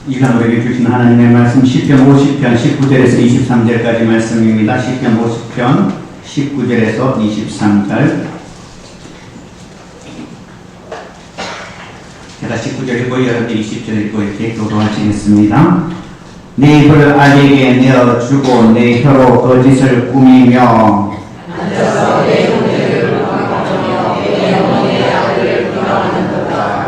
이상 우리에게 주신 하나님의 말씀 시편 50편 19절에서 23절까지 말씀입니다. 시편 50편 19절에서 23절. 제가 19절 읽고 여러분들 20절 읽고 이렇게 교도하시겠습니다. 내 입을 악에게 내어주고 내 혀로 거짓을 꾸미며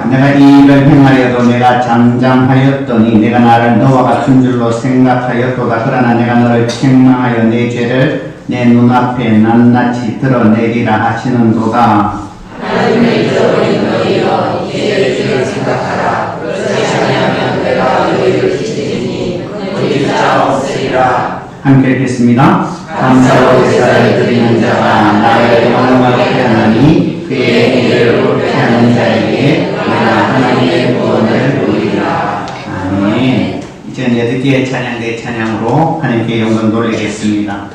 내가 이 일을 행하여도 내가 잠잠하였더니 내가 나를 너와 같은 줄로 생각하였도다. 그러나 내가 너를 책망하여 내 죄를 내 눈앞에 낱낱이 드러내리라 하시는도다. 하나님의 잊어버린 너희여 이제 주를 생각하라. 그렇지 아니하면 내가 너희를 지키리니 너희 자 없으리라. 함께 읽겠습니다. 감사로 제사를 드리는 자가 나를 영광하게 하나니 그의 일을 옳게 하는 자에게 내가 하나님의 구원을 누리리라. 아멘. 이제는 여덟 찬양 대 찬양으로 하나님께 영광 돌리겠습니다.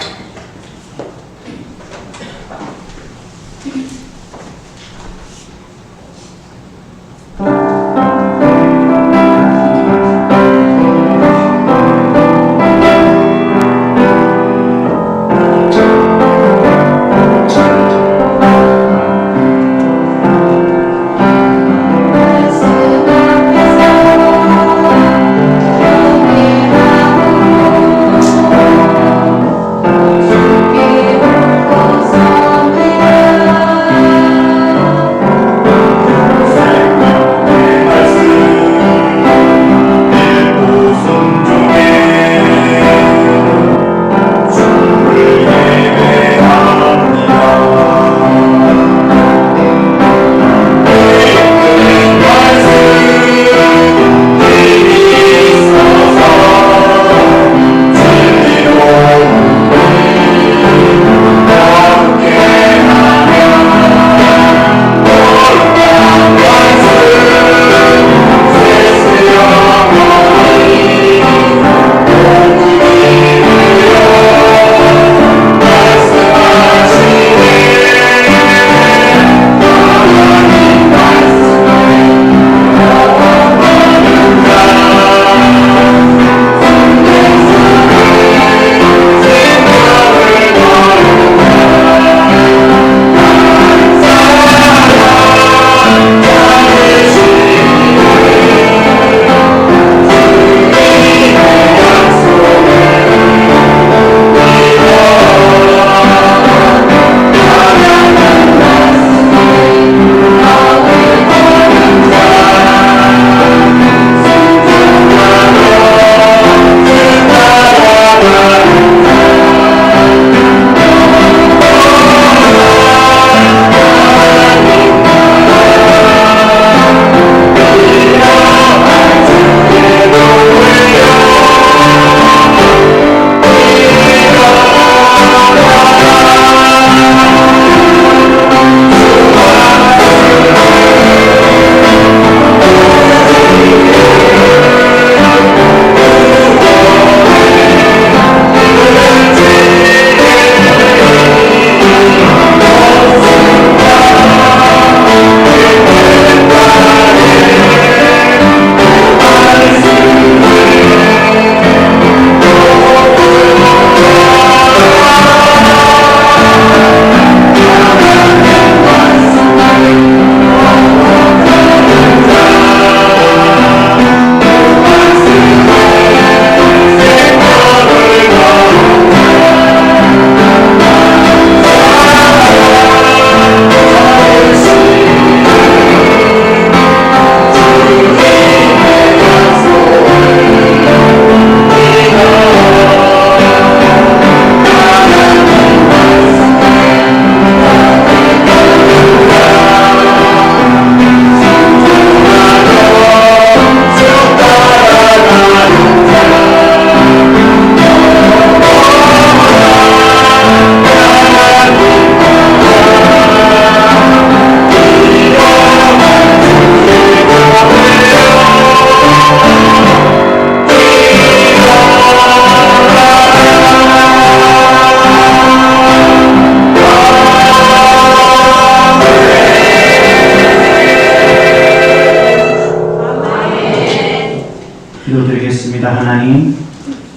기도드리겠습니다.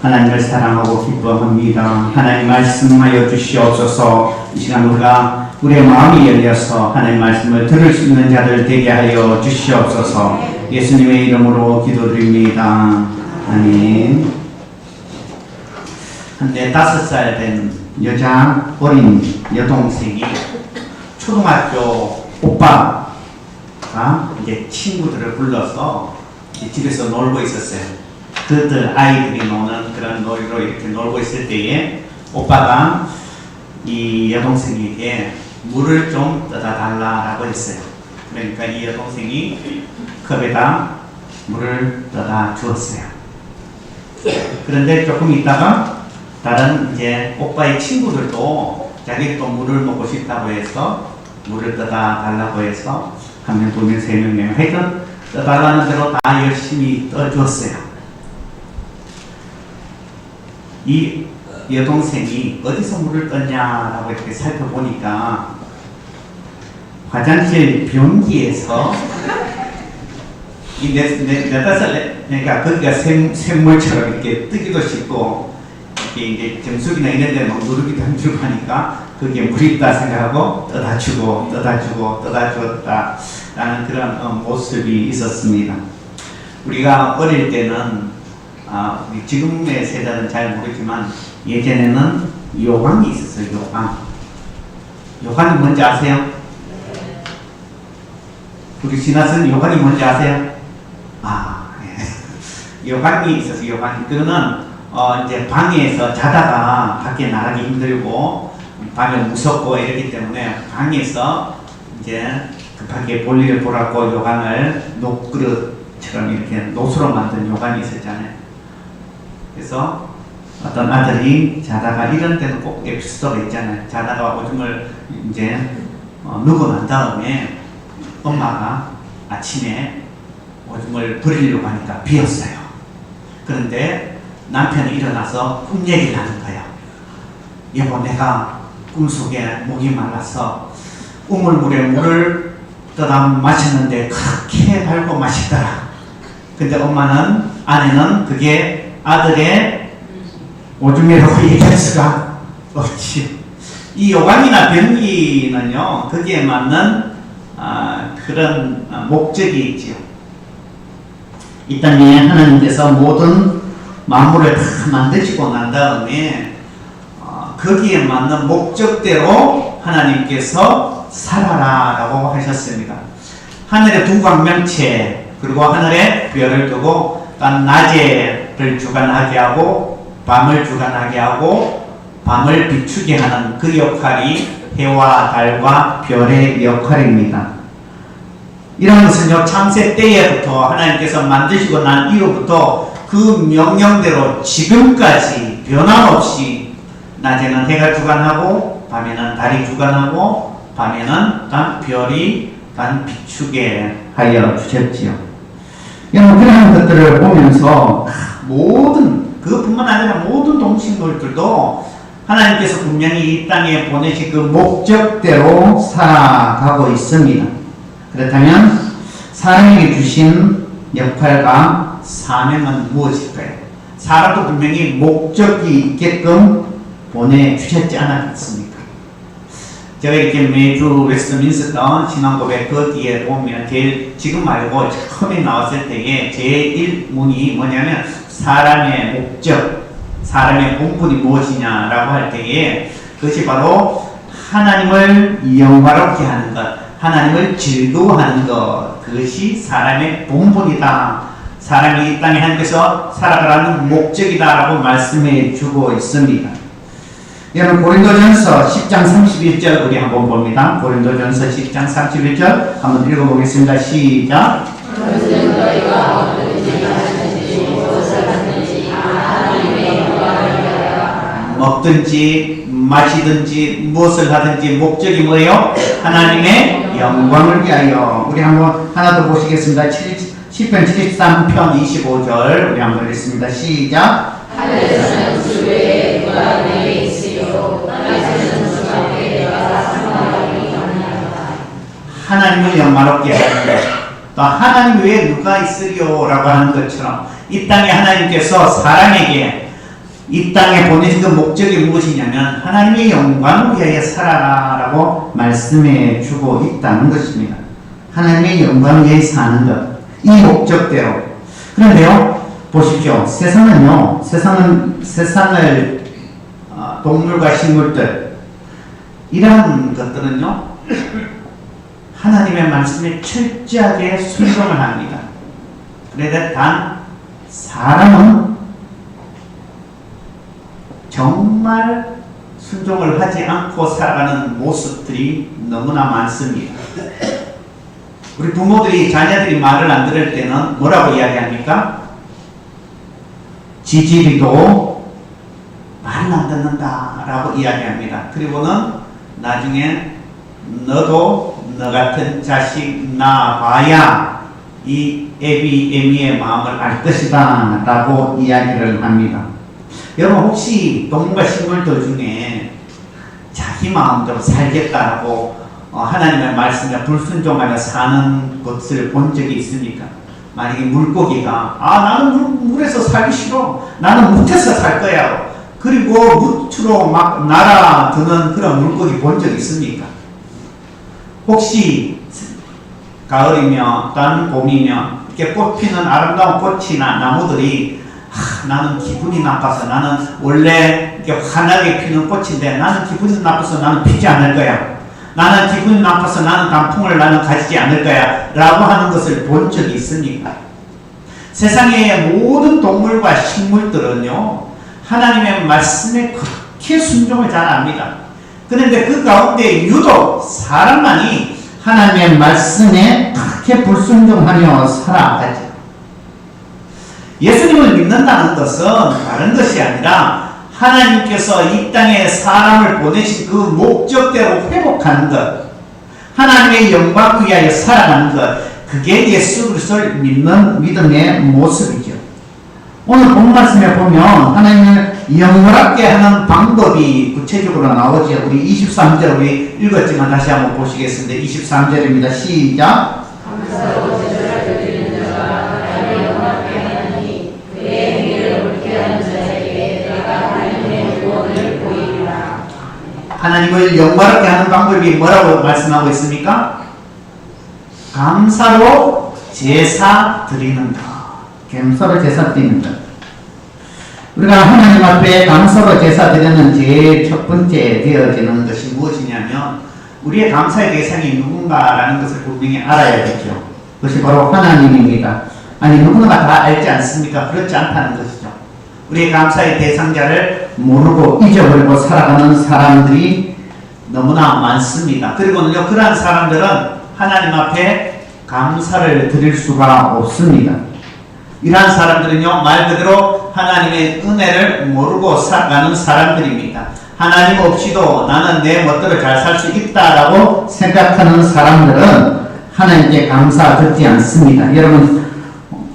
하나님을 사랑하고 기뻐합니다. 하나님 말씀하여 주시옵소서. 이 시간 우리의 마음이 열려서 하나님 말씀을 들을 수 있는 자들 되게 하여 주시옵소서. 예수님의 이름으로 기도드립니다. 아멘. 한 4-5살 된 어린 여동생이 초등학교 오빠가 이제 친구들을 불러서 집에서 놀고 있었어요. 그들 아이들이 노는 그런 놀이로 이렇게 놀고 있을 때에 오빠가 이 여동생에게 물을 좀 떠다 달라고 했어요. 그러니까 이 여동생이 컵에다 물을 떠다 주었어요. 그런데 조금 있다가 다른 이제 오빠의 친구들도 자기도 물을 먹고 싶다고 해서 물을 떠다 달라고 해서 1명, 2명, 3명, 4명 하여튼 떠달라는 대로 다 열심히 떠주었어요. 이 여동생이 어디서 물을 떴냐라고 이렇게 살펴보니까 화장실 변기에서 이 4-5살, 그러니까 거기가 샘물처럼 이렇게 뜨기도 쉽고 이렇게 이제 정수기나 이런 데 막 누르기도 힘들고 하니까 거기에 물이 있다 생각하고 떠다 주고 주었다라는 그런 모습이 있었습니다. 우리가 어릴 때는 지금의 세대는 잘 모르지만 예전에는 요강이 있었어요. 요강이 뭔지 아세요? 우리 지나선 요강이 뭔지 아세요? 네. 요강이 있었어요. 요강이. 그거는 이제 방에서 자다가 밖에 나가기 힘들고 밤에 무섭고 이러기 때문에 방에서 이제 급하게 볼일을 보라고 요강을 녹그릇처럼 이렇게 노수로 만든 요강이 있었잖아요. 그래서 어떤 아들이 자다가 이런 때는 꼭 에피소드가 있잖아요. 자다가 오줌을 이제 누고 난 다음에 엄마가 아침에 오줌을 버리려고 하니까 비었어요. 그런데 남편이 일어나서 꿈 얘기를 하는 거예요. 여보, 내가 꿈속에 목이 말라서 우물물에 물을 떠다 마셨는데 그렇게 달고 맛있더라. 근데 아내는 그게 아들의 오줌이라고 얘기할 수가 없지. 이 요강이나 변기는요, 거기에 맞는 그런 목적이 있지요. 이 땅에 하나님께서 모든 만물을 다 만드시고 난 다음에 거기에 맞는 목적대로 하나님께서 살아라 라고 하셨습니다. 하늘에 두 광명체 그리고 하늘에 별을 두고 단 낮에를 주관하게 하고 밤을 주관하게 하고 밤을 비추게 하는 그 역할이 해와 달과 별의 역할입니다. 이런 것은요, 창세 때에부터 하나님께서 만드시고 난 이후부터 그 명령대로 지금까지 변함없이 낮에는 해가 주관하고 밤에는 달이 주관하고 밤에는 단 별이 단 비추게 하여 주셨지요. 여러분, 그런 것들을 보면서 그것뿐만 아니라 모든 동식물들도 하나님께서 분명히 이 땅에 보내신 그 목적대로 살아가고 있습니다. 그렇다면 사람에게 주신 역할과 사명은 무엇일까요? 사람도 분명히 목적이 있게끔 보내주셨지 않았습니까? 제가 이렇게 매주 웨스트민스터 신앙고백 거기에 보면 지금 말고 처음에 나왔을 때에 제1문이 뭐냐면 사람의 목적, 사람의 본분이 무엇이냐라고 할 때에 그것이 바로 하나님을 영화롭게 하는 것, 하나님을 즐거워하는 것, 그것이 사람의 본분이다. 사람이 이 땅에 하나님께서 살아가라는 목적이다라고 말씀해 주고 있습니다. 여러분, 고린도전서 10장 31절 우리 한번 봅니다. 고린도전서 10장 31절 한번 읽어보겠습니다. 시작. 먹든지 마시든지 무엇을 하든지 목적이 뭐예요? 하나님의 영광을 위하여. 우리 한번 하나 더 보시겠습니다. 10편 73편 25절 우리 한번 읽습니다. 시작. 하늘에서는 주 외에 누가 내게 있으리요 땅에서는 주 앞에 내가 상관하기 아니하다. 하나님을 영광롭게 하는 것, 또 하나님 외에 누가 있으리요? 라고 하는 것처럼 이 땅에 하나님께서 사람에게 이 땅에 보내신 그 목적이 무엇이냐면 하나님의 영광을 위하여 살아라 라고 말씀해 주고 있다는 것입니다. 하나님의 영광을 위해 사는 것, 이 목적대로. 그런데요, 보십시오. 세상을 동물과 식물들 이러한 것들은요 하나님의 말씀에 철저하게 순종을 합니다. 그런데 단 사람은 정말 순종을 하지 않고 살아가는 모습들이 너무나 많습니다. 우리 부모들이 자녀들이 말을 안 들을 때는 뭐라고 이야기합니까? 지지리도 말을 안 듣는다 라고 이야기합니다. 그리고는 나중에 너도 너 같은 자식 낳아봐야 이 애비애미의 마음을 알 것이다 라고 이야기를 합니다. 여러분 혹시 동물과 식물들 중에 자기 마음대로 살겠다라고 하나님의 말씀에 불순종하며 사는 것을 본 적이 있습니까? 만약에 물고기가 나는 물에서 살기 싫어, 나는 묻혀서 살 거야, 그리고 묻으로 막 날아드는 그런 물고기 본 적 있습니까? 혹시 가을이면 또는 봄이면 이렇게 꽃피는 아름다운 꽃이나 나무들이 나는 기분이 나빠서, 나는 원래 이렇게 환하게 피는 꽃인데 나는 기분이 나빠서 나는 피지 않을 거야, 나는 기분이 나빠서 나는 단풍을 나는 가지지 않을 거야 라고 하는 것을 본 적이 있습니까? 세상의 모든 동물과 식물들은요 하나님의 말씀에 그렇게 순종을 잘 합니다. 그런데 그 가운데 유독 사람만이 하나님의 말씀에 그렇게 불순종하며 살아가죠. 예수님을 믿는다는 것은 다른 것이 아니라 하나님께서 이 땅에 사람을 보내신 그 목적대로 회복하는 것, 하나님의 영광을 위하여 살아가는 것, 그게 예수 그리스도를 믿는 믿음의 모습이죠. 오늘 본 말씀에 보면 하나님을 영원하게 하는 방법이 구체적으로 나오죠. 우리 23절 우리 읽었지만 다시 한번 보시겠습니다. 23절입니다. 시작. 하나님을 영광롭게 하는 방법이 뭐라고 말씀하고 있습니까? 감사로 제사 드리는 것. 감사로 제사 드리는 것. 우리가 하나님 앞에 감사로 제사 드리는 제일 첫 번째 되어지는 것이 무엇이냐면 우리의 감사의 대상이 누군가라는 것을 분명히 알아야겠죠. 그것이 바로 하나님입니다. 아니 누구나 다 알지 않습니까? 그렇지 않다는 것이죠. 우리의 감사의 대상자를 모르고 잊어버리고 살아가는 사람들이 너무나 많습니다. 그리고는요, 그러한 사람들은 하나님 앞에 감사를 드릴 수가 없습니다. 이러한 사람들은요, 말 그대로 하나님의 은혜를 모르고 살아가는 사람들입니다. 하나님 없이도 나는 내 멋대로 잘 살 수 있다라고 생각하는 사람들은 하나님께 감사 듣지 않습니다. 여러분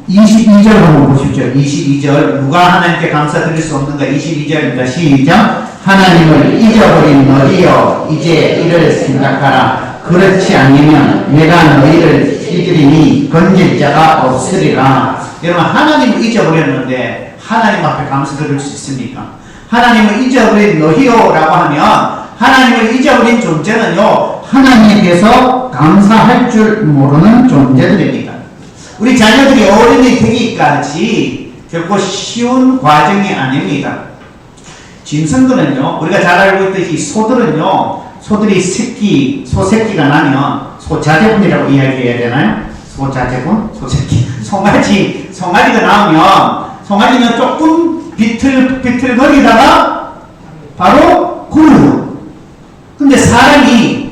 22절 한번 보십시오. 22절 누가 하나님께 감사 드릴 수 없는가? 22절입니다. 시작. 하나님을 잊어버린 너희여 이제 이를 생각하라. 그렇지 않으면 내가 너희를 잊으리니 건질 자가 없으리라. 여러분 하나님을 잊어버렸는데 하나님 앞에 감사 드릴 수 있습니까? 하나님을 잊어버린 너희여 라고 하면 하나님을 잊어버린 존재는요 하나님께서 감사할 줄 모르는 존재들입니다. 우리 자녀들이 어른이 되기까지 결코 쉬운 과정이 아닙니다. 짐승들은요, 우리가 잘 알고 있듯이 소들은요, 소들이 소새끼가 나면 소자제분이라고 이야기해야 되나요? 소자제분? 소새끼. 송아지가 나오면, 송아지는 조금 비틀거리다가 바로 굴러요. 근데 사람이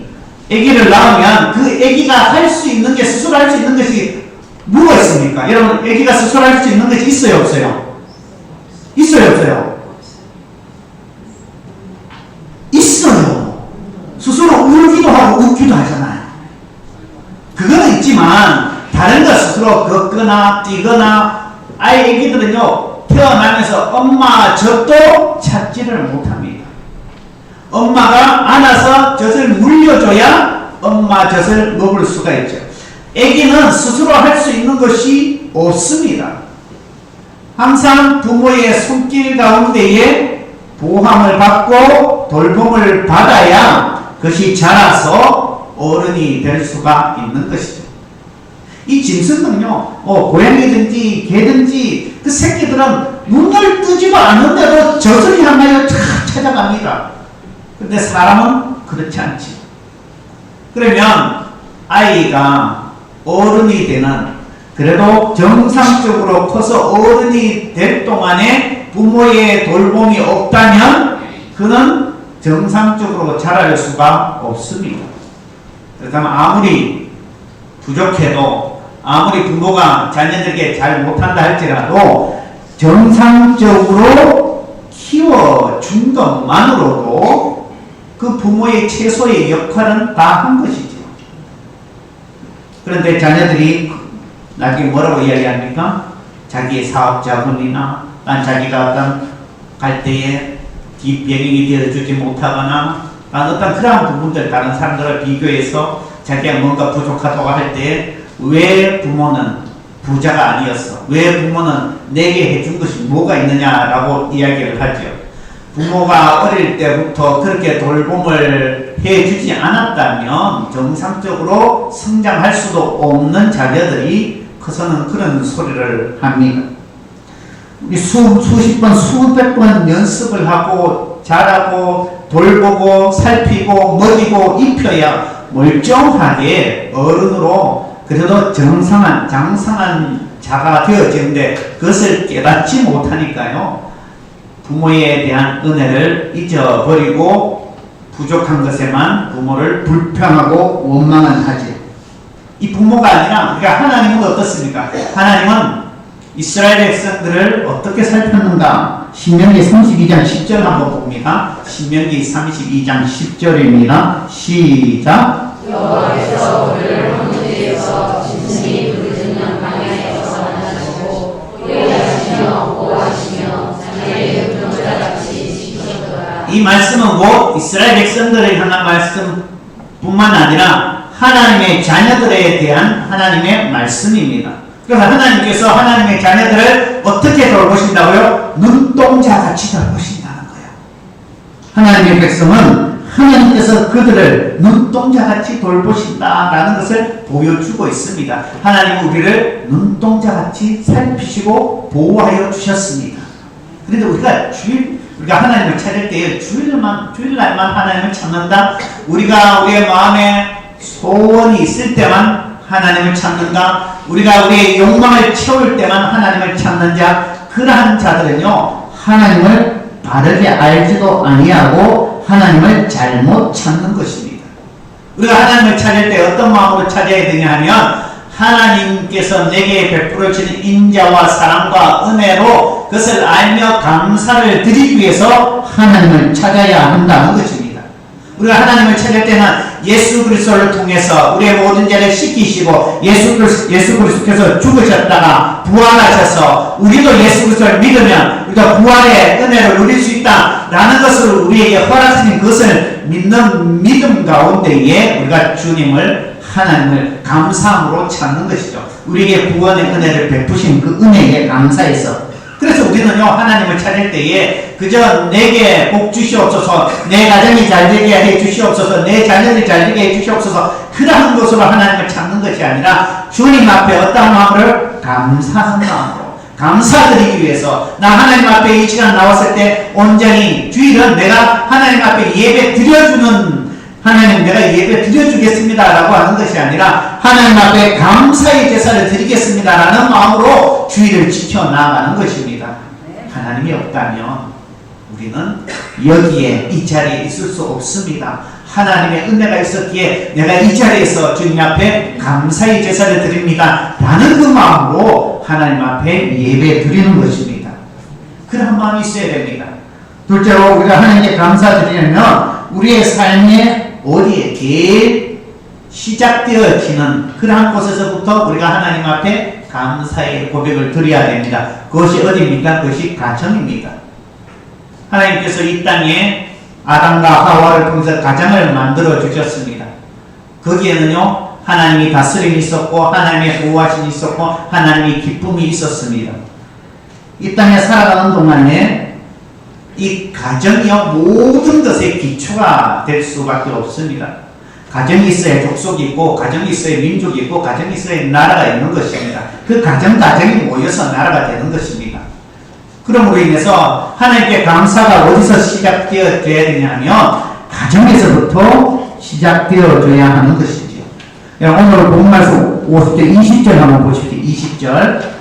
아기를 낳으면 그 아기가 할 수 있는 게, 스스로 할 수 있는 것이 뭐가 있습니까? 여러분, 아기가 스스로 할 수 있는 것이 있어요, 없어요? 있어요, 없어요? 있어요. 스스로 울기도 하고 웃기도 하잖아요. 그거는 있지만 다른 거 스스로 걷거나 뛰거나 아이 애기들은요 태어나면서 엄마 젖도 찾지를 못합니다. 엄마가 안아서 젖을 물려줘야 엄마 젖을 먹을 수가 있죠. 아기는 스스로 할 수 있는 것이 없습니다. 항상 부모의 손길 가운데에 보호함을 받고 돌봄을 받아야 그것이 자라서 어른이 될 수가 있는 것이죠. 이 짐승은요, 고양이든지 개든지 그 새끼들은 눈을 뜨지도 않는데도 저승을 향하여 찾아갑니다. 근데 사람은 그렇지 않지. 그러면 아이가 어른이 되는, 그래도 정상적으로 커서 어른이 될 동안에 부모의 돌봄이 없다면 그는 정상적으로 자랄 수가 없습니다. 그렇다면 아무리 부족해도, 아무리 부모가 자녀들에게 잘 못한다 할지라도 정상적으로 키워준 것만으로도 그 부모의 최소의 역할은 다 한 것이죠. 그런데 자녀들이 나중에 뭐라고 이야기합니까? 자기의 사업 자금이나 자기가 어떤 갈 때에 뒷배경이 되어주지 못하거나 어떤 그러한 부분들, 다른 사람들과 비교해서 자기가 뭔가 부족하다고 할 때 왜 부모는 부자가 아니었어? 왜 부모는 내게 해준 것이 뭐가 있느냐라고 이야기를 하죠. 부모가 어릴 때부터 그렇게 돌봄을 해주지 않았다면 정상적으로 성장할 수도 없는 자녀들이 커서는 그런 소리를 합니다. 수십 번, 수백 번 연습을 하고 자라고 돌보고 살피고 먹이고 입혀야 멀쩡하게 어른으로 그래도 장성한 자가 되어지는데 그것을 깨닫지 못하니까요, 부모에 대한 은혜를 잊어버리고 부족한 것에만 부모를 불평하고 원망은 하지. 이 부모가 아니라 우리가 하나님은 어떻습니까? 하나님은 이스라엘 백성들을 어떻게 살폈는가? 신명기 32장 10절 한번 봅니다. 신명기 32장 10절입니다. 시작. 여호와께서 우리를 황무지에서 짐승이 부르짖는 방향에서 만나시고 요리하시며 보호하시며 자기의 눈동자같이 지키셨더라. 이 말씀은 곧 이스라엘 백성들을 향한 말씀뿐만 아니라 하나님의 자녀들에 대한 하나님의 말씀입니다. 그래서 하나님께서 하나님의 자녀들을 어떻게 돌보신다고요? 눈동자같이 돌보신다는 거예요. 하나님의 백성은 하나님께서 그들을 눈동자같이 돌보신다라는 것을 보여주고 있습니다. 하나님은 우리를 눈동자같이 살피시고 보호하여 주셨습니다. 그런데 우리가 하나님을 찾을 때에 주일날만 하나님을 찾는다. 우리가 우리의 마음에 소원이 있을 때만 하나님을 찾는다. 우리가 우리의 욕망을 채울 때만 하나님을 찾는 자, 그러한 자들은요, 하나님을 바르게 알지도 아니하고 하나님을 잘못 찾는 것입니다. 우리가 하나님을 찾을 때 어떤 마음으로 찾아야 되냐 하면, 하나님께서 내게 베풀어 주는 인자와 사랑과 은혜로 그것을 알며 감사를 드리기 위해서 하나님을 찾아야 한다는 것입니다. 우리가 하나님을 찾을 때는 예수 그리스도를 통해서 우리의 모든 죄를 씻기시고 예수 그리스도께서 죽으셨다가 부활하셔서 우리도 예수 그리스도를 믿으면 우리가 부활의 은혜를 누릴 수 있다라는 것을 우리에게 허락하신 그것을 믿는 믿음 가운데에 우리가 하나님을 감사함으로 찾는 것이죠. 우리에게 구원의 은혜를 베푸신 그 은혜에 감사해서. 그래서 우리는요, 하나님을 찾을 때에 그저 내게 복 주시옵소서, 내 가정이 잘되게 해 주시옵소서, 내 자녀들이 잘되게 해 주시옵소서, 그러한 것으로 하나님을 찾는 것이 아니라 주님 앞에 어떤 마음을 감사하는 마음으로 감사드리기 위해서, 나 하나님 앞에 이 시간 나왔을 때 온전히 주일은 내가 하나님 앞에 예배 드려주는, 하나님 내가 예배 드려주겠습니다 라고 하는 것이 아니라 하나님 앞에 감사의 제사를 드리겠습니다 라는 마음으로 주일을 지켜나가는 것입니다. 하나님이 없다면 우리는 여기에 이 자리에 있을 수 없습니다. 하나님의 은혜가 있었기에 내가 이 자리에서 주님 앞에 감사의 제사를 드립니다 라는 그 마음으로 하나님 앞에 예배 드리는 것입니다. 그런 마음이 있어야 됩니다. 둘째로 우리가 하나님께 감사드리려면 우리의 삶의 어디에 제일 시작되어지는 그러한 곳에서부터 우리가 하나님 앞에 감사의 고백을 드려야 됩니다. 그것이 어디입니까? 그것이 가정입니다. 하나님께서 이 땅에 아담과 하와를 통해서 가정을 만들어 주셨습니다. 거기에는요, 하나님이 다스림이 있었고 하나님의 보호하심이 있었고 하나님의 기쁨이 있었습니다. 이 땅에 살아가는 동안에 이 가정이요 모든 것의 기초가 될 수밖에 없습니다. 가정이 있어야 족속이 있고 가정이 있어야 민족이 있고 가정이 있어야 나라가 있는 것입니다. 그 가정이 모여서 나라가 되는 것입니다. 그러므로 인해서 하나님께 감사가 어디서 시작되어야 되냐면 가정에서부터 시작되어져야 하는 것이죠. 오늘 본 말씀 50절 20절 한번 보십시오.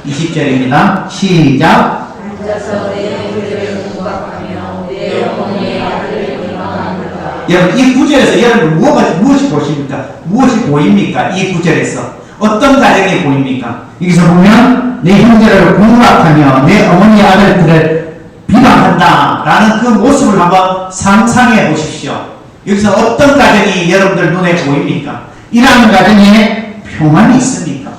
20절입니다. 시작. 앉아서 내 구절을 공부하며 내 어머니의 아들을 비방하는가. 여러분 이 구절에서 여러분 무엇이 보십니까? 무엇이 보입니까? 이 구절에서 어떤 가정이 보입니까? 여기서 보면 내 형제를 공박하며 내 어머니의 아들들을 비방한다 라는 그 모습을 한번 상상해 보십시오. 여기서 어떤 가정이 여러분들 눈에 보입니까? 이러한 가정에 평안이 있습니까?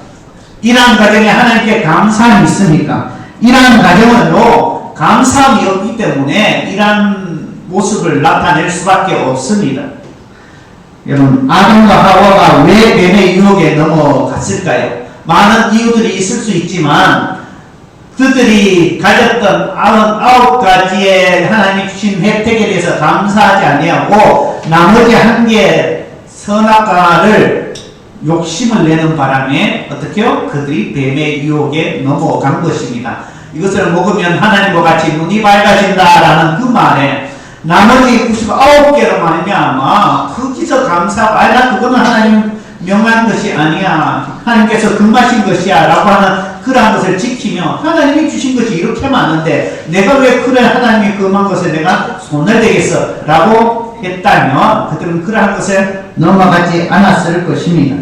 이러한 가정에 하나님께 감사함이 있습니까? 이러한 가정은요 감사함이 없기 때문에 이러한 모습을 나타낼 수밖에 없습니다. 여러분 아담과 하와가 왜 뱀의 유혹에 넘어갔을까요? 많은 이유들이 있을 수 있지만 그들이 가졌던 99가지의 하나님이 주신 혜택에 대해서 감사하지 아니하고 나머지 한 개의 선악과를 욕심을 내는 바람에 어떻게요? 그들이 뱀의 유혹에 넘어간 것입니다. 이것을 먹으면 하나님과 같이 눈이 밝아진다라는 그 말에 나머지 99개로 말미암아 거기서 감사하고 나 그거는 하나님 명한 것이 아니야. 하나님께서 금하신 것이야 라고 하는 그러한 것을 지키며 하나님이 주신 것이 이렇게 많은데 내가 왜 그래 하나님이 금한 것에 내가 손을 대겠어 라고 했다면 그들은 그러한 것에 넘어가지 않았을 것입니다.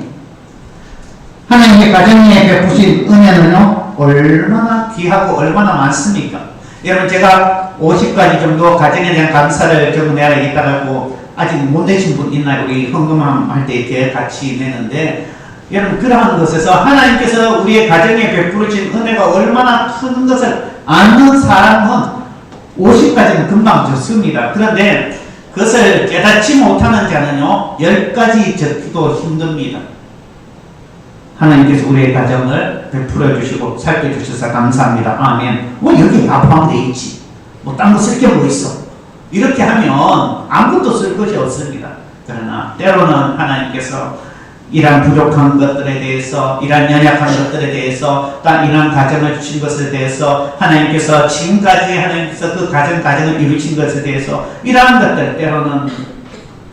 하나님의 가정에 베푸신 은혜는요 얼마나 귀하고 얼마나 많습니까? 여러분 제가 50가지 정도 가정에 대한 감사를 적어내야겠다고 아직 못 내신 분 있나요? 우리 헌금함 할 때 이렇게 같이 내는데 여러분 그러한 것에서 하나님께서 우리의 가정에 베풀어진 은혜가 얼마나 큰 것을 아는 사람은 50가지는 금방 적습니다. 그런데 그것을 깨닫지 못하는 자는요 10가지 적기도 힘듭니다. 하나님께서 우리의 가정을 베풀어 주시고 살펴주셔서 감사합니다. 아멘. 여기 아파하면 돼 있지. 딴 거 쓸 게 뭐 있어. 이렇게 하면 아무것도 쓸 것이 없습니다. 그러나 때로는 하나님께서 이러한 부족한 것들에 대해서 이러한 연약한 것들에 대해서 또 이러한 가정을 주신 것에 대해서 하나님께서 지금까지 하나님께서 그 가정을 이루신 것에 대해서 이러한 것들 때로는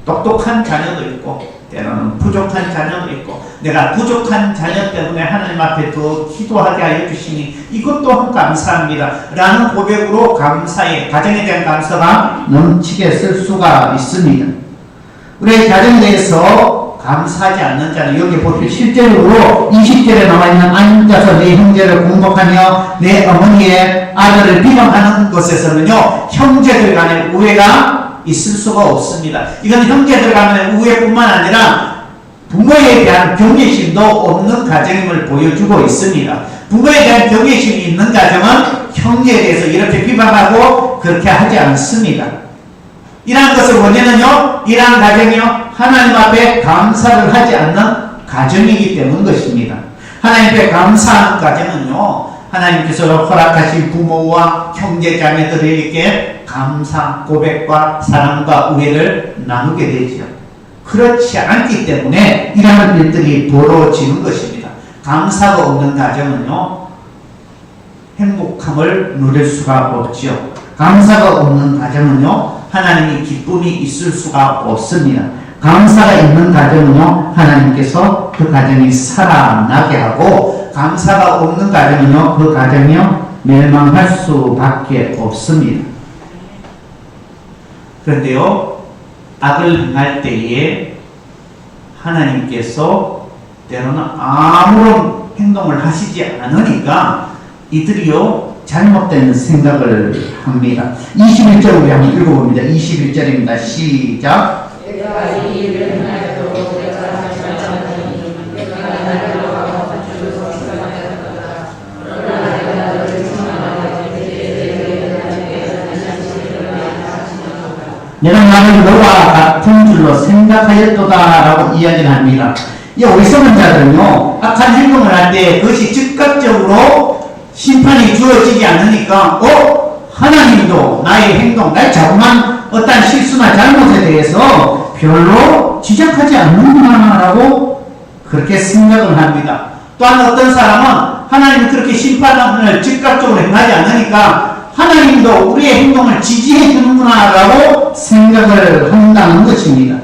똑똑한 자녀도 있고 때로는 부족한 자녀도 있고 내가 부족한 자녀 때문에 하나님 앞에 더 기도하게 하여 주시니 이것 또한 감사합니다 라는 고백으로 감사의 가정에 대한 감사가 넘치게 쓸 수가 있습니다. 우리의 가정에 대해서 감사하지 않는 자는 여기 보시면 실제로 20절에 나와있는 앉아서 내 형제를 공박하며 내 어머니의 아들을 비방하는 것에서는요 형제들 간의 우애가 있을 수가 없습니다. 이건 형제들 간의 우애뿐만 아니라 부모에 대한 경외심도 없는 가정임을 보여주고 있습니다. 부모에 대한 경외심이 있는 가정은 형제에 대해서 이렇게 비방하고 그렇게 하지 않습니다. 이러한 것을 원인은요 이러한 가정이요 하나님 앞에 감사를 하지 않는 가정이기 때문 것입니다. 하나님 앞에 감사하는 가정은요 하나님께서 허락하신 부모와 형제 자매들에게 감사 고백과 사랑과 우애를 나누게 되죠. 그렇지 않기 때문에 이러한 일들이 벌어지는 것입니다. 감사가 없는 가정은요 행복함을 누릴 수가 없죠. 감사가 없는 가정은요 하나님의 기쁨이 있을 수가 없습니다. 감사가 있는 가정은요 하나님께서 그 가정이 살아나게 하고 감사가 없는 가정은요 그 가정이요 멸망할 수밖에 없습니다. 그런데요 악을 행할 때에 하나님께서 때로는 아무런 행동을 하시지 않으니까 이들이요 잘못된 생각을 합니다. 21절 우리 한번 읽어봅니다. 21절입니다. 시작. 내가 이 일을 행하여도 내가 하지 내가 나를 너와 주소서 생각하였다. 그러나 내가 너를 청하여 내가 나를 너와 같은 줄로 생각하였도다 라고 이야기를 합니다. 이 어리석은 자들은요, 악한 행동을 할 때 그것이 즉각적으로 심판이 주어지지 않으니까, 하나님도 나의 행동, 나의 자그만 어떤 실수나 잘못에 대해서 별로 지적하지 않는구나 라고 그렇게 생각을 합니다. 또한 어떤 사람은 하나님이 그렇게 심판을 즉각적으로 행하지 않으니까 하나님도 우리의 행동을 지지해 주는구나 라고 생각을 한다는 것입니다.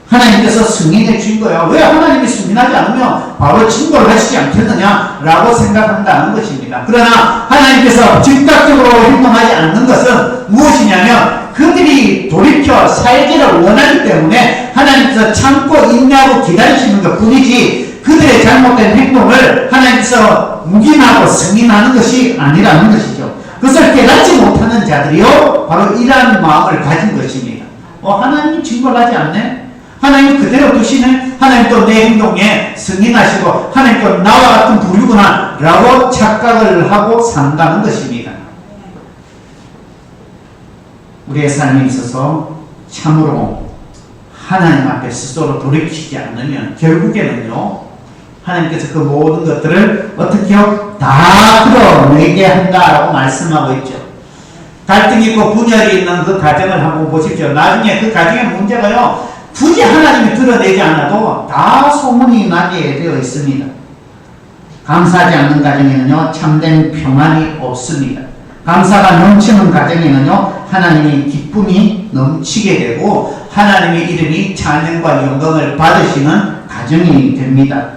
하나님께서 승인해 주신 거야. 왜 하나님이 승인하지 않으면 바로 진보를 하시지 않겠느냐 라고 생각한다는 것입니다. 그러나 하나님께서 즉각적으로 행동하지 않는 것은 무엇이냐면 그들이 돌이켜 살기를 원하기 때문에 하나님께서 참고 인내하고 기다리시는 것 뿐이지 그들의 잘못된 행동을 하나님께서 묵인하고 승인하는 것이 아니라는 것이죠. 그것을 깨닫지 못하는 자들이요 바로 이러한 마음을 가진 것입니다. 하나님이 징벌하지 않네? 하나님 그대로 두시네? 하나님 또 내 행동에 승인하시고 하나님 또 나와 같은 부류구나 라고 착각을 하고 산다는 것입니다. 우리의 삶에 있어서 참으로 하나님 앞에 스스로 돌이키지 않으면 결국에는요 하나님께서 그 모든 것들을 어떻게 해요? 다 풀어내게 한다라고 말씀하고 있죠. 갈등이 있고 분열이 있는 그 가정을 한번 보십시오. 나중에 그 가정의 문제가요 굳이 하나님이 드러내지 않아도 다 소문이 나게 되어 있습니다. 감사하지 않는 가정에는요 참된 평안이 없습니다. 감사가 넘치는 가정에는요 하나님의 기쁨이 넘치게 되고 하나님의 이름이 찬양과 영광을 받으시는 가정이 됩니다.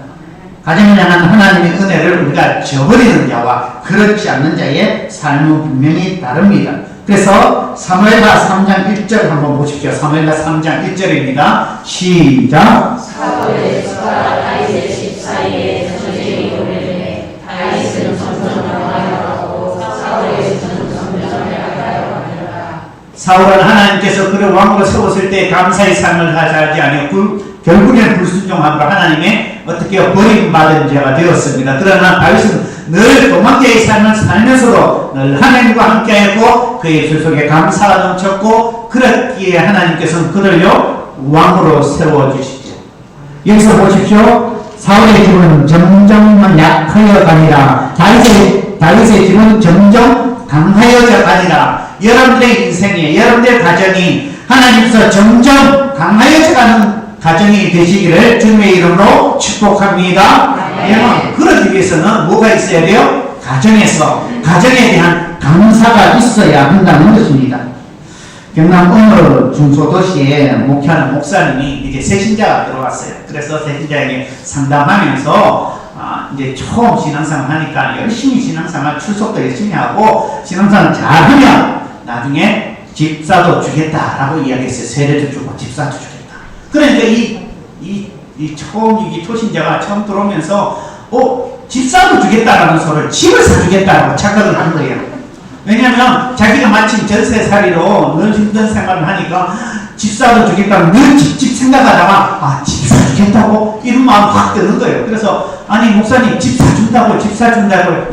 가정을 향한 하나님의 은혜를 우리가 저버리는 자와 그렇지 않는 자의 삶은 분명히 다릅니다. 그래서 사무엘하 3장 1절 한번 보십시오. 사무엘하 3장 1절입니다. 시작. 사울의 집과 다윗의 집 사이에 전쟁이 오래되매 다윗은 점점 강하여가고 사울의 집은 점점 약하여가니라. 사울은 하나님께서 그를 왕으로 세웠을 때 감사의 삶을 하지 아니었고 결국에는 불순종함으로 하나님의 어떻게 버림받은 자가 되었습니다. 그러나 다윗은 늘 도망자의 삶을 살면서도 늘 하나님과 함께하였고 그의 주 속에 감사가 넘쳤고 그렇기에 하나님께서는 그를요 왕으로 세워주시죠. 여기서 보십시오. 사울의 집은 점점 약하여 가니라 다윗의 집은 점점 강하여져 가니라. 여러분들의 인생에 여러분들의 가정이 하나님께서 점점 강하여져 가는 가정이 되시기를 주님의 이름으로 축복합니다. 그러기 위해서는 뭐가 있어야 돼요? 가정에서 가정에 대한 감사가 있어야 한다는 것입니다. 경남 어느 중소도시에 목회하는 목사님이 이제 새신자가 들어왔어요. 그래서 새신자에게 상담하면서 이제 처음 신앙생활 하니까 열심히 신앙생활 출석도 열심히 하고 신앙생활 잘하면 나중에 집사도 주겠다라고 이야기했어요. 세례도 주고 집사도 주겠다. 그러니까 이 초신자가 처음 들어오면서 집사도 주겠다라는 소리를 집을 사주겠다라고 착각을 한 거예요. 왜냐하면 자기가 마침 전세살이로 늘 힘든 생활을 하니까 집사도 주겠다고 늘 집 생각하다가 집 사주겠다고 이런 마음 확 드는 거예요. 그래서 아니 목사님 집 사준다고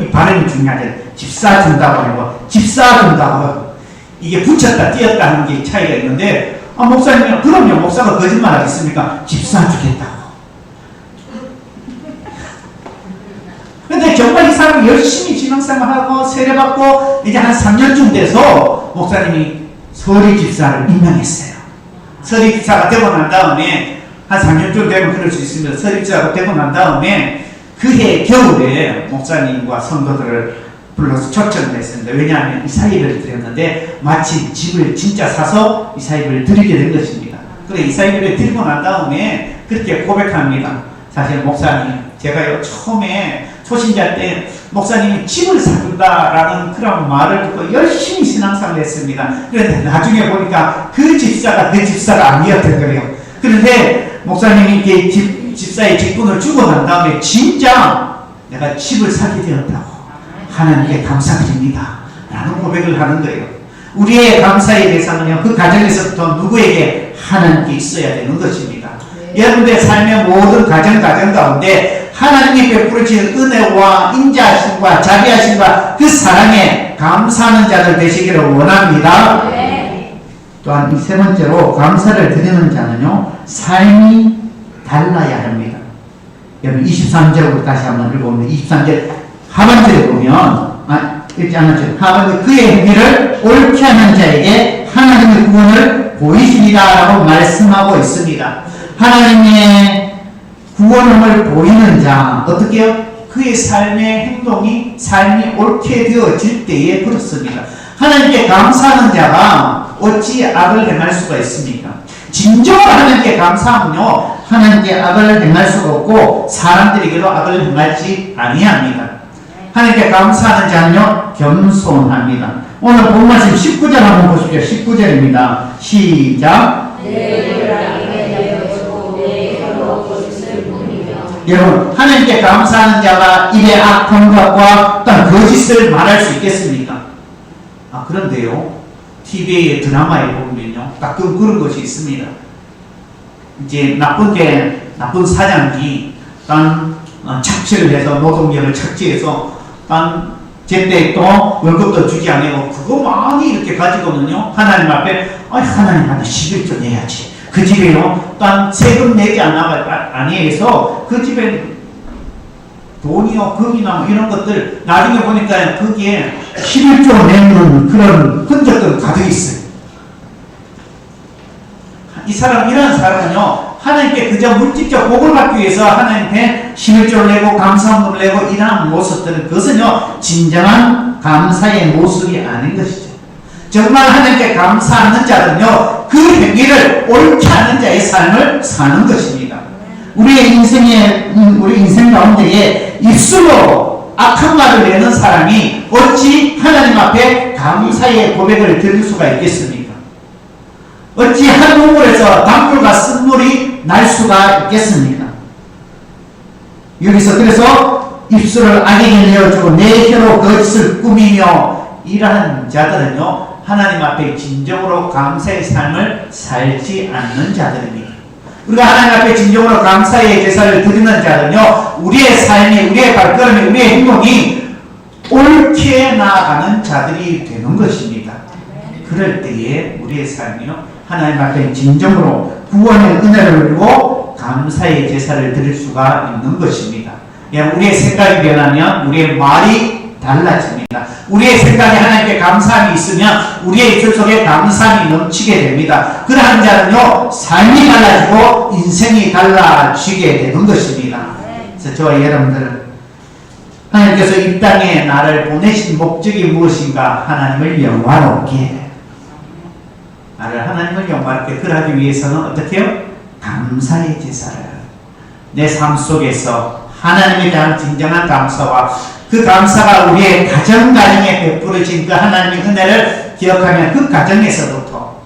이 발음이 중요하죠. 집 사준다고 하고 집 사준다고 이게 붙였다 띄었다 하는 게 차이가 있는데 목사님 그럼요 목사가 거짓말 하겠습니까? 집 사주겠다고. 근데 정말 이 사람이 열심히 신앙생활하고 세례받고 이제 한 3년쯤 돼서 목사님이 서리 집사를 임명했어요. 서리 집사가 되고 난 다음에 한 3년쯤 되면 그럴 수 있습니다. 서리 집사가 되고 난 다음에 그해 겨울에 목사님과 성도들을 불러서 초청을 했습니다. 왜냐하면 이사예배를 드렸는데 마침 집을 진짜 사서 이사예배를 드리게 된 것입니다. 그래 이사예배를 드리고 난 다음에 그렇게 고백합니다. 사실 목사님 제가요 처음에 초신자 때 목사님이 집을 사준다라는 그런 말을 듣고 열심히 신앙생활을 했습니다. 그런데 나중에 보니까 그 집사가 내 집사가 아니었던 거예요. 그런데 목사님이 이렇게 집사의 직분을 주고 난 다음에 진짜 내가 집을 사게 되었다고 하나님께 감사드립니다 라는 고백을 하는 거예요. 우리의 감사의 대상은요 그 가정에서부터 누구에게 하나님께 있어야 되는 것입니다. 여러분들의 삶의 모든 가정 가운데 하나님이 베풀어주신 은혜와 인자하심과 자비하심과 그 사랑에 감사하는 자들 되시기를 원합니다. 또한 이 세 번째로 감사를 드리는 자는요 삶이 달라야 합니다. 여러분 23절부터 다시 한번 읽어보면 23절 하반절에 보면 읽지 않았죠. 하반절 그의 행위를 옳게 하는 자에게 하나님의 구원을 보이시리라 라고 말씀하고 있습니다. 하나님의 구원을 보이는 자 어떻게 해요? 그의 삶의 행동이 삶이 옳게 되어질 때에 그렇습니다. 하나님께 감사하는 자가 어찌 악을 행할 수가 있습니까? 진정으로 하나님께 감사하면요 하나님께 악을 행할 수가 없고 사람들에게도 악을 행하지 아니합니다. 하나님께 감사하는 자는요 겸손합니다. 오늘 본 말씀 19절 한번 보십시오. 19절입니다. 시작. 여러분 하나님께 감사하는 자가 입에 악한 것과 어떤 거짓을 말할 수 있겠습니까? 그런데요 TV의 드라마에 보면요 가끔 그런 것이 있습니다. 이제 나쁜 사장이 착취를 해서 노동력을 착취해서 제때 또 월급도 주지 않고 그거 많이 이렇게 가지고는요 하나님 앞에 하나님 나는 11조 내야지. 그 집에요 세금 내지 아니해서 그 집에 돈이요 금이나 뭐 이런 것들 나중에 보니까 거기에 11조 내는 그런 흔적들 가득 있어요. 이런 사람은요 하나님께 그저 물질적 복을 받기 위해서 하나님께 11조를 내고 감사함을 내고 이러한 모습들은 그것은요 진정한 감사의 모습이 아닌 것이죠. 정말 하나님께 감사하는 자는요 그 행위를 옳게 하는 자의 삶을 사는 것입니다. 우리 인생 가운데에 입술로 악한 말을 내는 사람이 어찌 하나님 앞에 감사의 고백을 드릴 수가 있겠습니까? 어찌 한 우물에서 단물과 쓴물이 날 수가 있겠습니까? 여기서 그래서 입술을 악에게 내어주고 내 혀로 거짓을 꾸미며 이러한 자들은요 하나님 앞에 진정으로 감사의 삶을 살지 않는 자들입니다. 우리가 하나님 앞에 진정으로 감사의 제사를 드리는 자는요 우리의 삶이 우리의 발걸음이 우리의 행동이 옳게 나아가는 자들이 되는 것입니다. 그럴 때에 우리의 삶이요 하나님 앞에 진정으로 구원의 은혜를 누리고 감사의 제사를 드릴 수가 있는 것입니다. 우리의 생각이 변하면 우리의 말이 달라집니다. 우리의 생각에 하나님께 감사함이 있으면 우리의 입술 속에 감사함이 넘치게 됩니다. 그러한 자는요 삶이 달라지고 인생이 달라지게 되는 것입니다. 그래서 저와 여러분들은 하나님께서 이 땅에 나를 보내신 목적이 무엇인가? 하나님을 영화롭게 하나님을 영화롭게 그러기 위해서는 어떻게 해요? 감사의 제사를 내 삶 속에서 하나님에 대한 진정한 감사와 그 감사가 우리의 가정에 베풀어진 그 하나님의 은혜를 기억하면 그 가정에서부터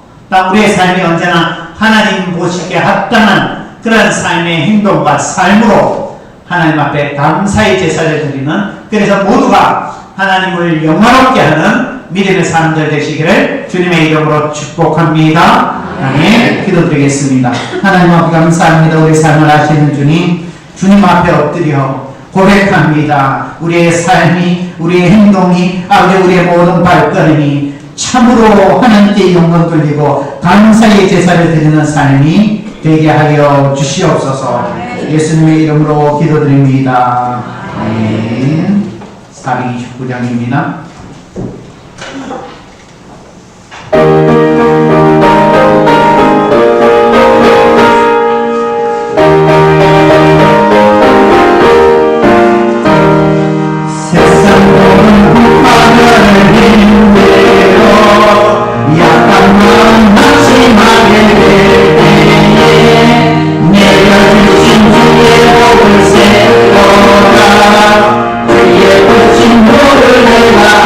우리의 삶이 언제나 하나님 보시기에 합당한 그런 삶의 행동과 삶으로 하나님 앞에 감사의 제사를 드리는 그래서 모두가 하나님을 영화롭게 하는 믿음의 사람들 되시기를 주님의 이름으로 축복합니다. 아멘. 기도드리겠습니다. 하나님 앞에 감사합니다. 우리 삶을 아시는 주님 앞에 엎드려 고백합니다. 우리의 삶이 우리의 행동이 우리의 모든 발걸음이 참으로 하나님께 영광 돌리고 감사의 제사를 드리는 삶이 되게 하여 주시옵소서. 예수님의 이름으로 기도드립니다. 아멘. 429장입니다. 그의 거친 노를 내가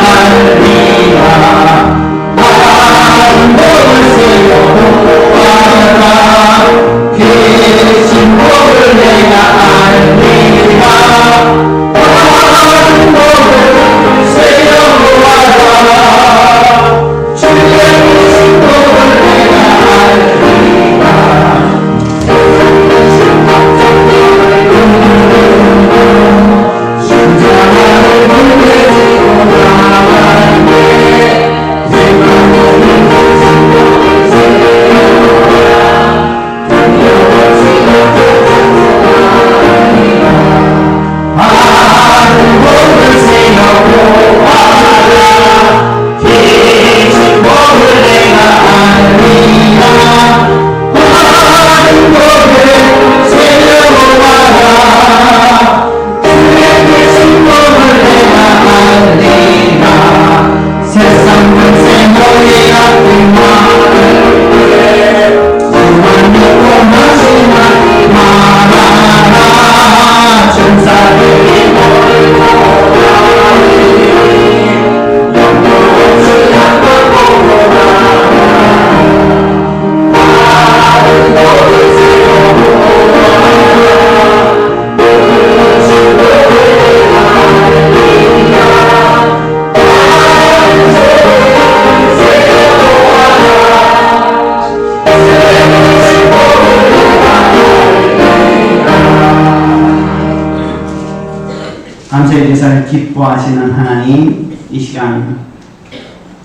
것을 기뻐하시는 하나님, 이 시간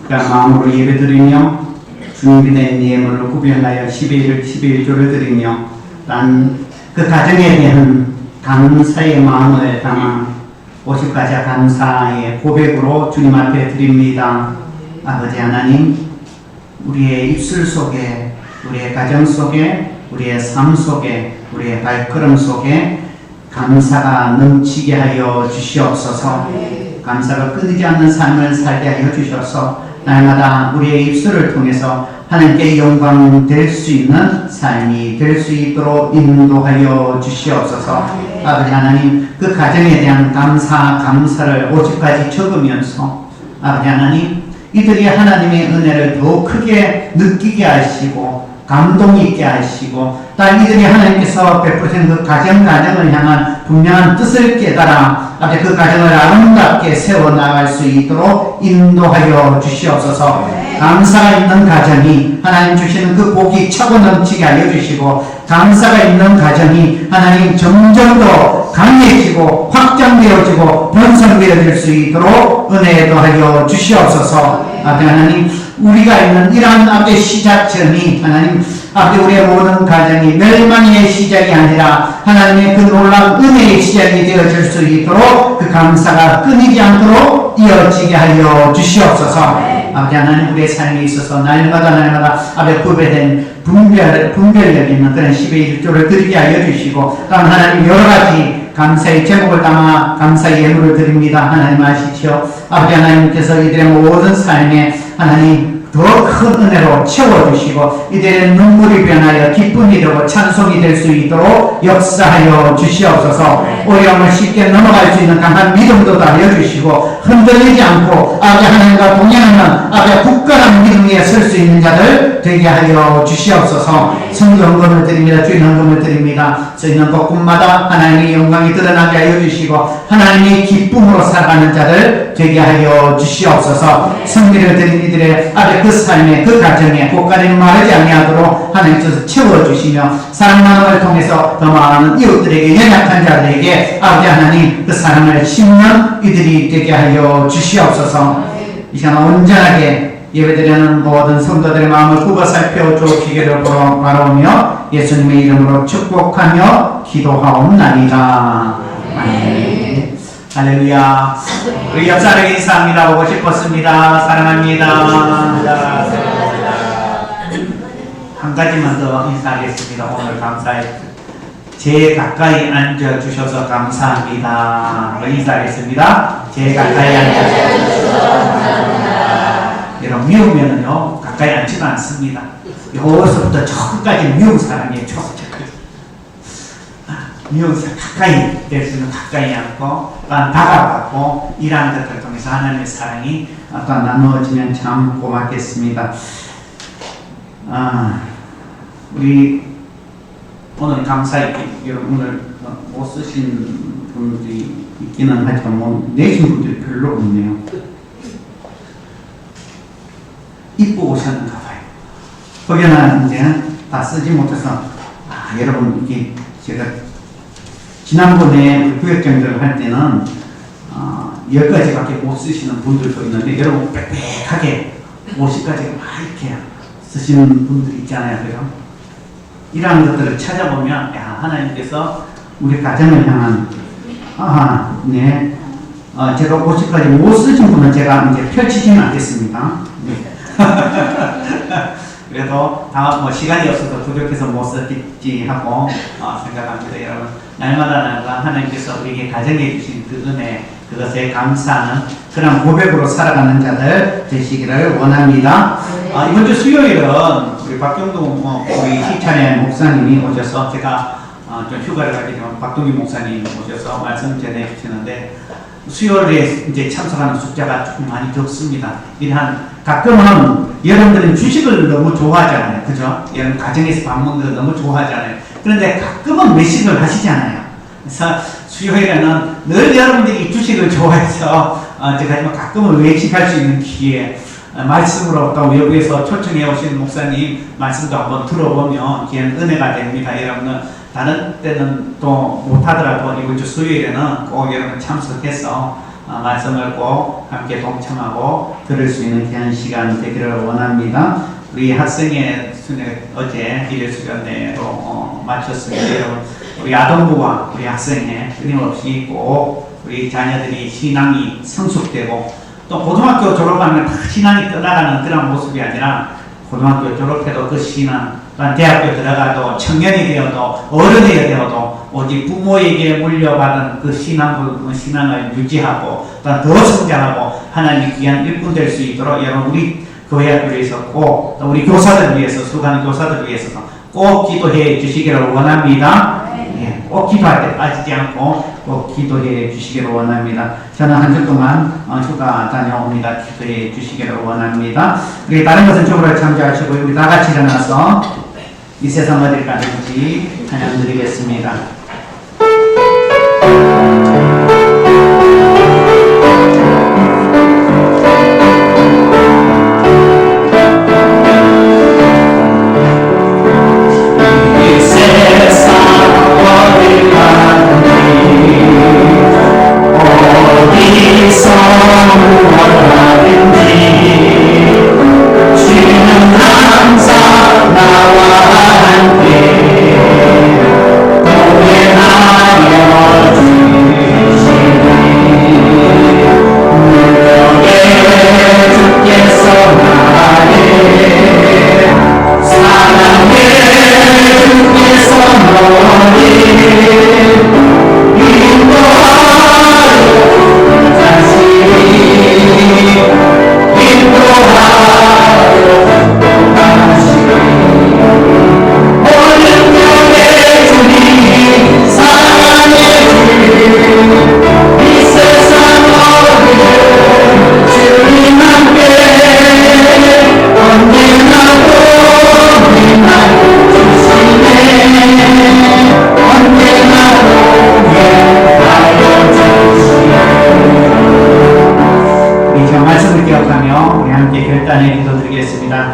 마음으로 예배드리며 주님이 된 예물을 구별하여 11조를 드리며 난 그 가정에 대한 감사의 마음을 담아 50가지 감사의 고백으로 주님 앞에 드립니다. 아버지 하나님, 우리의 입술 속에, 우리의 가정 속에, 우리의 삶 속에, 우리의 발걸음 속에 감사가 넘치게 하여 주시옵소서. 감사가 끊이지 않는 삶을 살게 하여 주셔서 날마다 우리의 입술을 통해서 하나님께 영광 될 수 있는 삶이 될 수 있도록 인도하여 주시옵소서. 아버지 하나님, 그 가정에 대한 감사를 50가지 적으면서 아버지 하나님, 이들이 하나님의 은혜를 더 크게 느끼게 하시고 감동 있게 하시고 또 이들이 하나님께서 베푸신 그 가정을 향한 분명한 뜻을 깨달아 아버지 그 가정을 아름답게 세워나갈 수 있도록 인도하여 주시옵소서. 감사가 있는 가정이 하나님 주시는 그 복이 차고 넘치게 하여 주시고 감사가 있는 가정이 하나님 점점 더 강해지고 확장되어지고 번성되어질 수 있도록 은혜도 하여 주시옵소서. 아버지 하나님, 우리가 있는 이러한 앞의 시작점이 하나님 앞에 우리의 모든 가정이 멸망의 시작이 아니라 하나님의 그 놀라운 은혜의 시작이 되어질 수 있도록 그 감사가 끊이지 않도록 이어지게 하여 주시옵소서. 아버지 하나님, 우리의 삶에 있어서 날마다 앞에 구별된 분별력 있는 그런 11조를 드리게 하여 주시고 또한 하나님 여러가지 감사의 제목을 담아 감사의 예물을 드립니다. 하나님 아시죠? 아버지 하나님께서 이들의 모든 삶에 하나님 더 큰 은혜로 채워주시고 이들의 눈물이 변하여 기쁨이 되고 찬송이 될 수 있도록 역사하여 주시옵소서. 어려움을 쉽게 넘어갈 수 있는 강한 믿음도 하여 주시고 흔들리지 않고 아버지 하나님과 동행하는 아버지 굳건한 믿음 위에 설 수 있는 자들 되게 하여 주시옵소서. 성경금을 드립니다. 주인 헌금을 드립니다. 저희는 곳곳마다 하나님의 영광이 드러나게 하여 주시고 하나님의 기쁨으로 살아가는 자들 되게 하여 주시옵소서. 성리를 드린 이들의 아버지 그 삶에 그 가정에 고가리는 마르지 아니하도록 하나님께서 채워주시며 사랑 나눔을 통해서 더 많은 이웃들에게 연약한 자들에게 아버지 하나님 그 사랑을 심는 이들이 되게 하여 주시옵소서. 이 시간 온전하게 예배드리는 모든 성도들의 마음을 굽어 살펴 주시기를 바라오며 예수님의 이름으로 축복하며 기도하옵나이다. 아멘. 할렐루야. 우리 옆 사람에게 인사합니다. 보고 싶었습니다. 사랑합니다. 한 가지만 더 인사하겠습니다. 오늘 감사해. 제 가까이 앉아주셔서 감사합니다. 인사하겠습니다. 제 가까이 앉아주셔서 감사합니다. 여러분, 미우면은요, 가까이 앉지도 않습니다. 여기서부터 저 끝까지 미운 사람이에요. 미운 사람 가까이 될 수 있는 가까이 앉고 또한 다가가고 이러한 것들을 통해서 하나님의 사랑이 또한 나누어지면 참 고맙겠습니다. 우리 오늘 감사했기 여러분 오늘 못 쓰신 분들이 있기는 하지만 뭐 내신 분들이 별로 없네요. 입고 오셨는가 봐요. 혹여나 이제 다 쓰지 못해서 여러분 이게 제가 지난번에 구역장들을 할 때는 10가지밖에 못 쓰시는 분들도 있는데 여러분 빽빽하게 50가지 막 이렇게 쓰시는 분들이 있잖아요. 그죠? 이러한 것들을 찾아보면 하나님께서 우리 가정을 향한 네. 제가 50가지 못 쓰신 분은 제가 이제 펼치지는 않겠습니다. 네. 그래도 다음 시간이 없어서 부족해서 못 썼겠지 하고 생각합니다. 여러분 날마다 하나님께서 우리에게 가정해 주신 그 은혜 그것에 감사하는 그런 고백으로 살아가는 자들 되시기를 원합니다. 이번 주 수요일은 우리 박경동 우리 희찬의 목사님이 오셔서 제가 좀 휴가를 가게 되면 박동기 목사님 오셔서 말씀 전해 주시는데 수요일에 이제 참석하는 숫자가 조금 많이 적습니다. 가끔은 여러분들은 주식을 너무 좋아하잖아요. 그죠? 여러분 가정에서 밥 먹는 거 너무 좋아하잖아요. 그런데 가끔은 외식을 하시잖아요. 그래서 수요일에는 늘 여러분들이 주식을 좋아해서 제가 가끔은 외식할 수 있는 기회 말씀으로 또 외부에서 초청해 오신 목사님 말씀도 한번 들어보면 귀한 은혜가 됩니다. 여러분은 다른 때는 또 못하더라도 이번 주 수요일에는 꼭 여러분 참석해서 말씀을 꼭 함께 동참하고 들을 수 있는 귀한 시간 되기를 원합니다. 우리 학생의 순회 어제 일일 수련회로 마쳤습니다. 여러분 우리 아동부와 우리 학생회 끊임없이 꼭 우리 자녀들이 신앙이 성숙되고 또 고등학교 졸업하면 다 신앙이 떠나가는 그런 모습이 아니라 고등학교 졸업해도 그 신앙, 또한 대학교 들어가도 청년이 되어도 어른이 되어도 오직 부모에게 물려받은 그 신앙을 유지하고 또한 더 성장하고 하나님의 귀한 일꾼 될 수 있도록 여러분 우리 교회학교를 위해서 꼭 또 우리 교사들 위해서 수고하는 교사들 위해서 꼭 기도해 주시기를 원합니다. 예, 꼭 기도할 때 빠지지 않고 꼭 기도해 주시기를 원합니다. 저는 한 주 동안 휴가 다녀옵니다. 기도해 주시기를 원합니다. 우리 다른 것은 적으로 참조하시고 우리 다 같이 일어나서 이 세상 어딜 가든지 찬양 드리겠습니다.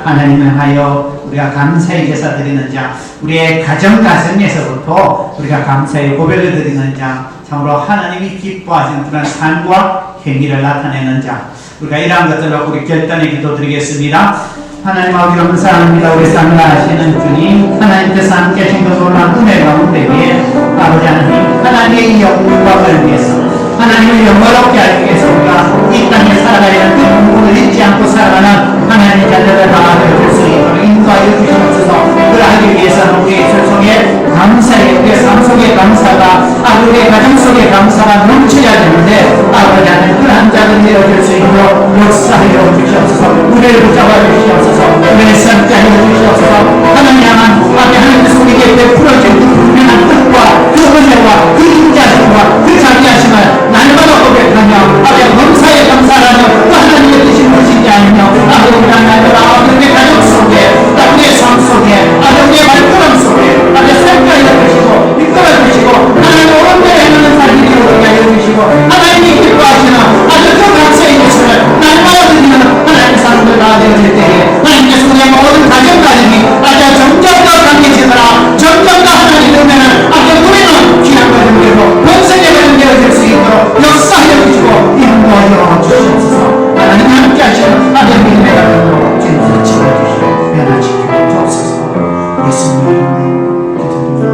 하나님을 하여 우리가 감사의 제사 드리는 자, 우리의 가정에서부터 우리가 감사의 고백을 드리는 자, 참으로 하나님이 기뻐하시는 그런 삶과 행위를 나타내는 자, 우리가 이러한 것들로 우리 결단의 기도 드리겠습니다. 하나님 아버지 감사합니다. 우리 상가하시는 주님, 하나님께서 함께 하신 그 놀라운 은혜 가운데 위에 아버지 하나님, 하나님의 영광을 위해서 하나님을 영광롭게 하기 위해서 우리가 이 땅에 살아가야 그 공부를 잊지 않고 살아가는 하나님의 자녀들 다 되어줄 수 있도록 인도하여 주시옵소서. 그러하기 위해서는 우리의 술 속에 감사의 우리의 삶 속에 감사가 우리의 가정 속에 감사가 넘쳐야 되는데 아버지 하나님 그러한 자를 내어줄 수 있도록 역사하여 주시옵소서. 우리를 붙잡아 주시옵소서. 우리의 삶게 하여 주시옵소서. 하나님 향한 아버지 하나님께서 우리에게 베풀어진 그 분명한 뜻과 그 은혜와 그 인자심과 그 자비하심을 날마다 고백하며 아버지 범사에 감사하며 또 하나님의 뜻이 무엇인지 알며 아버지 하나님 우리의 가족 속에 우리의 삶 속에 우리의 발걸음 속에 아버지 살까지 주시고 이끌어 주시고 하나님 오른대로 행하는 삶이 되게 하여 주시고 하나님이 기뻐하시는 아주 그 감사의 모습을 날마다 드리는 하나님의 사람들 다 되어질 때에 하나님께서 우리의 모든 가정 가정이 아주 점점 더 강해지더라. 점점 더 하나님 은혜는 아주 우리는 귀한 것을 되고 본성의 것을 되어질 수 있도록 역사하여 주시고 인도하여 주시옵소서. 하나님 함께 하시는 아버지 믿음의 가정으로 주님께서 지켜주시고 변화시켜 주옵소서. 예수님 기도드립니다.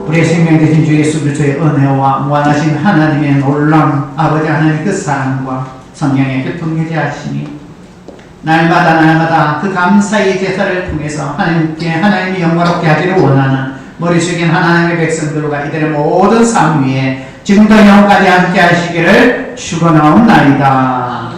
우리의 생명 되신 주 예수 그리스도의 은혜와 무한하신 하나님의 놀라운 아버지 하나님의 그 사랑과 성령의 교통유지 하시니 날마다 그 감사의 제사를 통해서 하나님이 영광롭게 하기를 원하는 머리 숙인 하나님의 백성들과 이들의 모든 삶 위에 지금도 영까지 함께 하시기를 축원하옵나이다.